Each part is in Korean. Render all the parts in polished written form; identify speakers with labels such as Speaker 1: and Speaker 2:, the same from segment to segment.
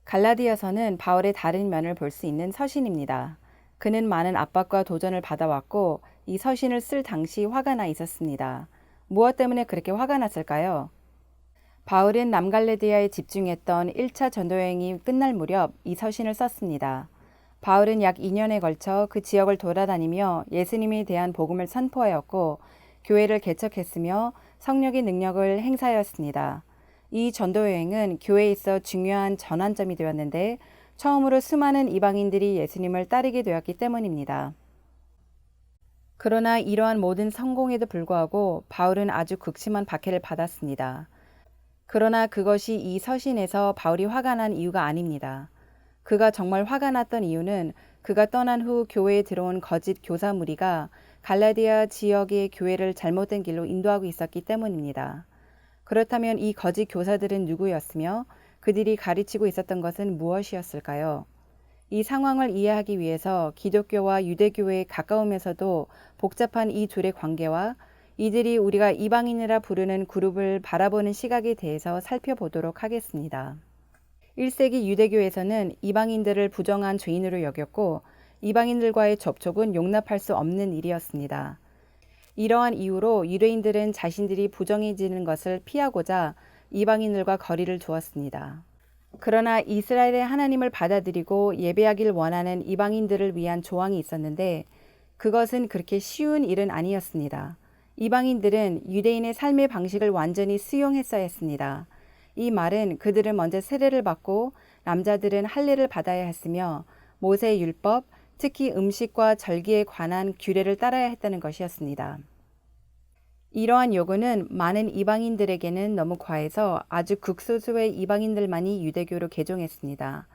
Speaker 1: 갈라디아서는 바울의 다른 면을 볼 수 있는 서신입니다. 그는 많은 압박과 도전을 받아왔고 이 서신을 쓸 당시 화가 나 있었습니다. 무엇 때문에 그렇게 화가 났을까요? 바울은 남갈레디아에 집중했던 1차 전도여행이 끝날 무렵 이 서신을 썼습니다. 바울은 약 2년에 걸쳐 그 지역을 돌아다니며 예수님에 대한 복음을 선포하였고 교회를 개척했으며 성령의 능력을 행사하였습니다. 이 전도여행은 교회에 있어 중요한 전환점이 되었는데 처음으로 수많은 이방인들이 예수님을 따르게 되었기 때문입니다. 그러나 이러한 모든 성공에도 불구하고 바울은 아주 극심한 박해를 받았습니다. 그러나 그것이 이 서신에서 바울이 화가 난 이유가 아닙니다. 그가 정말 화가 났던 이유는 그가 떠난 후 교회에 들어온 거짓 교사 무리가 갈라디아 지역의 교회를 잘못된 길로 인도하고 있었기 때문입니다. 그렇다면 이 거짓 교사들은 누구였으며 그들이 가르치고 있었던 것은 무엇이었을까요? 이 상황을 이해하기 위해서 기독교와 유대교에 가까우면서도 복잡한 이 둘의 관계와 이들이 우리가 이방인이라 부르는 그룹을 바라보는 시각에 대해서 살펴보도록 하겠습니다. 1세기 유대교에서는 이방인들을 부정한 죄인으로 여겼고 이방인들과의 접촉은 용납할 수 없는 일이었습니다. 이러한 이유로 유대인들은 자신들이 부정해지는 것을 피하고자 이방인들과 거리를 두었습니다. 그러나 이스라엘의 하나님을 받아들이고 예배하길 원하는 이방인들을 위한 조항이 있었는데 그것은 그렇게 쉬운 일은 아니었습니다. 이방인들은 유대인의 삶의 방식을 완전히 수용했어야 했습니다. 이 말은 그들은 먼저 세례를 받고 남자들은 할례를 받아야 했으며 모세의 율법, 특히 음식과 절기에 관한 규례를 따라야 했다는 것이었습니다. 이러한 요구는 많은 이방인들에게는 너무 과해서 아주 극소수의 이방인들만이 유대교로 개종했습니다.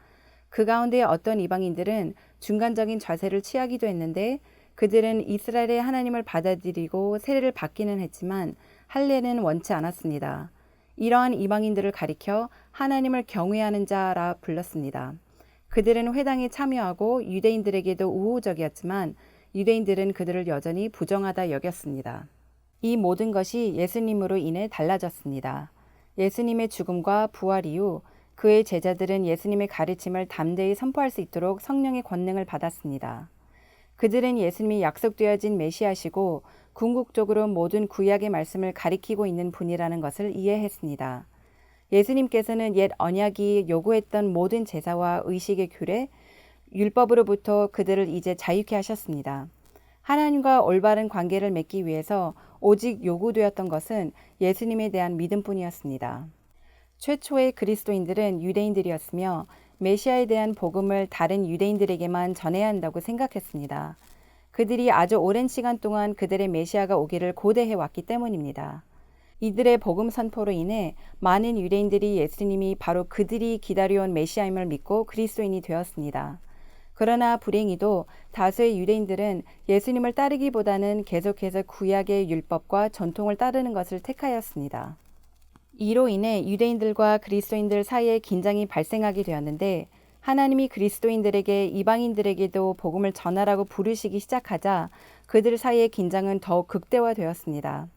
Speaker 1: 그 가운데 어떤 이방인들은 중간적인 자세를 취하기도 했는데 그들은 이스라엘의 하나님을 받아들이고 세례를 받기는 했지만 할례는 원치 않았습니다. 이러한 이방인들을 가리켜 하나님을 경외하는 자라 불렀습니다. 그들은 회당에 참여하고 유대인들에게도 우호적이었지만 유대인들은 그들을 여전히 부정하다 여겼습니다. 이 모든 것이 예수님으로 인해 달라졌습니다. 예수님의 죽음과 부활 이후 그의 제자들은 예수님의 가르침을 담대히 선포할 수 있도록 성령의 권능을 받았습니다. 그들은 예수님이 약속되어진 메시아시고 궁극적으로 모든 구약의 말씀을 가리키고 있는 분이라는 것을 이해했습니다. 예수님께서는 옛 언약이 요구했던 모든 제사와 의식의 규례, 율법으로부터 그들을 이제 자유케 하셨습니다. 하나님과 올바른 관계를 맺기 위해서 오직 요구되었던 것은 예수님에 대한 믿음뿐이었습니다. 최초의 그리스도인들은 유대인들이었으며 메시아에 대한 복음을 다른 유대인들에게만 전해야 한다고 생각했습니다. 그들이 아주 오랜 시간 동안 그들의 메시아가 오기를 고대해 왔기 때문입니다. 이들의 복음 선포로 인해 많은 유대인들이 예수님이 바로 그들이 기다려온 메시아임을 믿고 그리스도인이 되었습니다. 그러나 불행히도 다수의 유대인들은 예수님을 따르기보다는 계속해서 구약의 율법과 전통을 따르는 것을 택하였습니다. 이로 인해 유대인들과 그리스도인들 사이에 긴장이 발생하게 되었는데 하나님이 그리스도인들에게 이방인들에게도 복음을 전하라고 부르시기 시작하자 그들 사이의 긴장은 더욱 극대화되었습니다.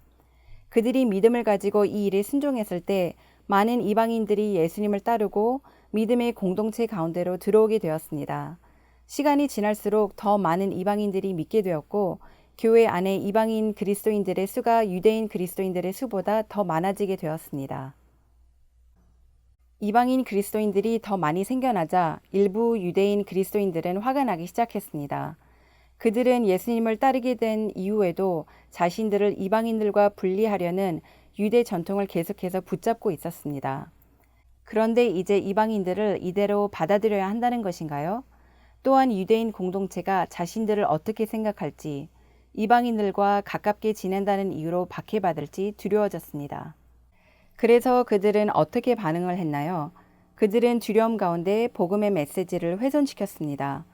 Speaker 1: 그들이 믿음을 가지고 이 일에 순종했을 때 많은 이방인들이 예수님을 따르고 믿음의 공동체 가운데로 들어오게 되었습니다. 시간이 지날수록 더 많은 이방인들이 믿게 되었고 교회 안에 이방인 그리스도인들의 수가 유대인 그리스도인들의 수보다 더 많아지게 되었습니다. 이방인 그리스도인들이 더 많이 생겨나자 일부 유대인 그리스도인들은 화가 나기 시작했습니다. 그들은 예수님을 따르게 된 이후에도 자신들을 이방인들과 분리하려는 유대 전통을 계속해서 붙잡고 있었습니다. 그런데 이제 이방인들을 이대로 받아들여야 한다는 것인가요? 또한 유대인 공동체가 자신들을 어떻게 생각할지, 이방인들과 가깝게 지낸다는 이유로 박해받을지 두려워졌습니다. 그래서 그들은 어떻게 반응을 했나요? 그들은 두려움 가운데 복음의 메시지를 훼손시켰습니다.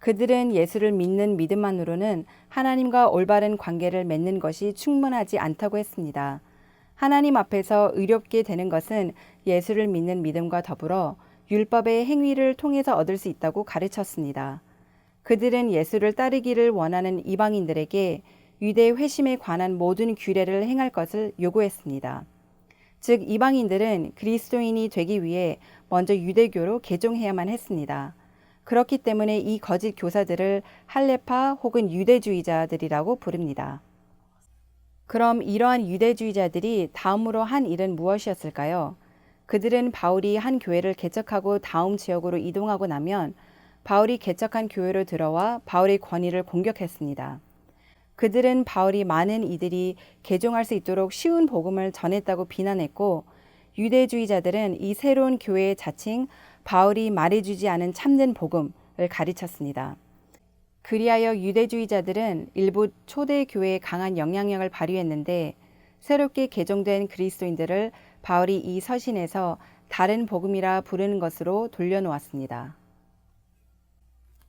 Speaker 1: 그들은 예수를 믿는 믿음만으로는 하나님과 올바른 관계를 맺는 것이 충분하지 않다고 했습니다. 하나님 앞에서 의롭게 되는 것은 예수를 믿는 믿음과 더불어 율법의 행위를 통해서 얻을 수 있다고 가르쳤습니다. 그들은 예수를 따르기를 원하는 이방인들에게 유대 회심에 관한 모든 규례를 행할 것을 요구했습니다. 즉 이방인들은 그리스도인이 되기 위해 먼저 유대교로 개종해야만 했습니다. 그렇기 때문에 이 거짓 교사들을 할례파 혹은 유대주의자들이라고 부릅니다. 그럼 이러한 유대주의자들이 다음으로 한 일은 무엇이었을까요? 그들은 바울이 한 교회를 개척하고 다음 지역으로 이동하고 나면 바울이 개척한 교회로 들어와 바울의 권위를 공격했습니다. 그들은 바울이 많은 이들이 개종할 수 있도록 쉬운 복음을 전했다고 비난했고, 유대주의자들은 이 새로운 교회의 자칭 바울이 말해주지 않은 참된 복음을 가르쳤습니다. 그리하여 유대주의자들은 일부 초대 교회에 강한 영향력을 발휘했는데, 새롭게 개종된 그리스도인들을 바울이 이 서신에서 다른 복음이라 부르는 것으로 돌려놓았습니다.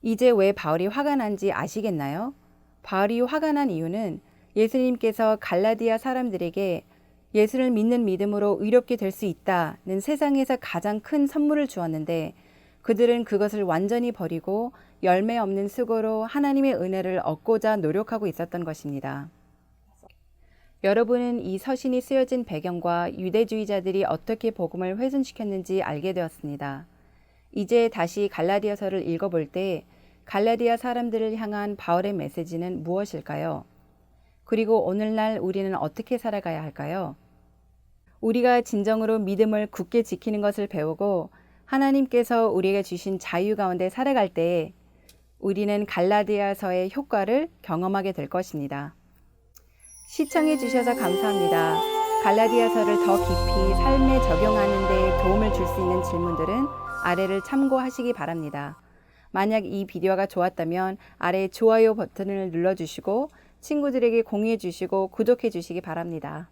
Speaker 1: 이제 왜 바울이 화가 난지 아시겠나요? 바울이 화가 난 이유는 예수님께서 갈라디아 사람들에게 예수를 믿는 믿음으로 의롭게 될 수 있다는 세상에서 가장 큰 선물을 주었는데, 그들은 그것을 완전히 버리고 열매 없는 수고로 하나님의 은혜를 얻고자 노력하고 있었던 것입니다. 여러분은 이 서신이 쓰여진 배경과 유대주의자들이 어떻게 복음을 훼손시켰는지 알게 되었습니다. 이제 다시 갈라디아서를 읽어볼 때 갈라디아 사람들을 향한 바울의 메시지는 무엇일까요? 그리고 오늘날 우리는 어떻게 살아가야 할까요? 우리가 진정으로 믿음을 굳게 지키는 것을 배우고 하나님께서 우리에게 주신 자유 가운데 살아갈 때 우리는 갈라디아서의 효과를 경험하게 될 것입니다. 시청해 주셔서 감사합니다. 갈라디아서를 더 깊이 삶에 적용하는 데 도움을 줄 수 있는 질문들은 아래를 참고하시기 바랍니다. 만약 이 비디오가 좋았다면 아래 좋아요 버튼을 눌러주시고 친구들에게 공유해 주시고 구독해 주시기 바랍니다.